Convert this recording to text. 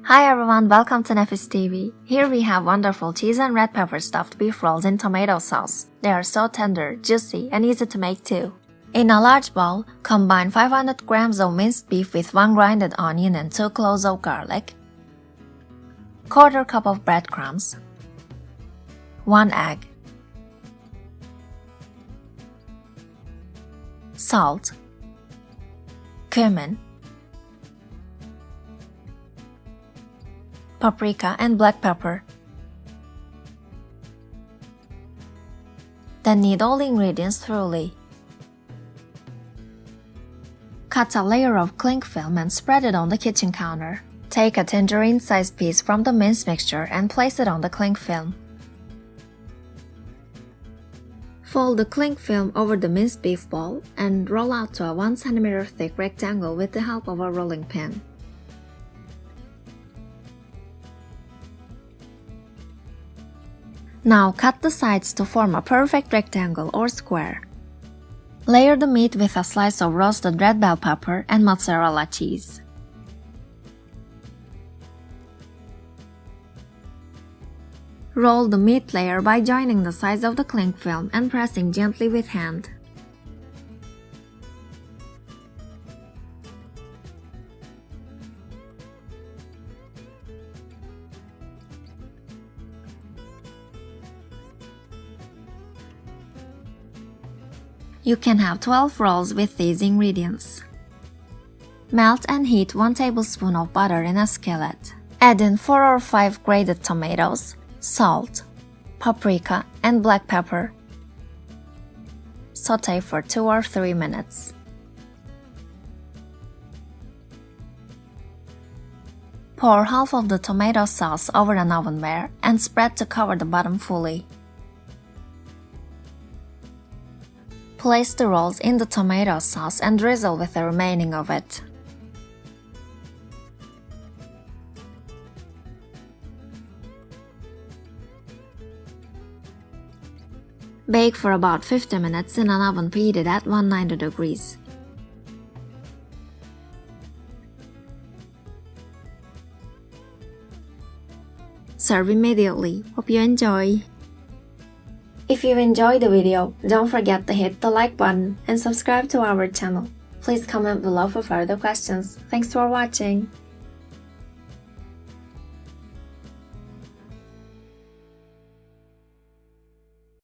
Hi everyone, welcome to Nefis TV. Here we have wonderful cheese and red pepper stuffed beef rolls in tomato sauce. They are so tender, juicy, and easy to make too. In a large bowl, combine 500 grams of minced beef with 1 grinded onion and 2 cloves of garlic, quarter cup of breadcrumbs, 1 egg, salt, cumin, paprika and black pepper. Then knead all the ingredients thoroughly. Cut a layer of cling film and spread it on the kitchen counter. Take a tangerine-sized piece from the mince mixture and place it on the cling film. Fold the cling film over the minced beef ball and roll out to a 1 cm thick rectangle with the help of a rolling pin. Now cut the sides to form a perfect rectangle or square. Layer the meat with a slice of roasted red bell pepper and mozzarella cheese. Roll the meat layer by joining the sides of the cling film and pressing gently with hand. You can have 12 rolls with these ingredients. Melt and heat 1 tablespoon of butter in a skillet. Add in 4 or 5 grated tomatoes, salt, paprika, and black pepper. Sauté for 2 or 3 minutes. Pour half of the tomato sauce over an ovenware and spread to cover the bottom fully. Place the rolls in the tomato sauce and drizzle with the remaining of it. Bake for about 50 minutes in an oven preheated at 190 degrees. Serve immediately. Hope you enjoy! If you enjoyed the video, don't forget to hit the like button and subscribe to our channel. Please comment below for further questions. Thanks for watching!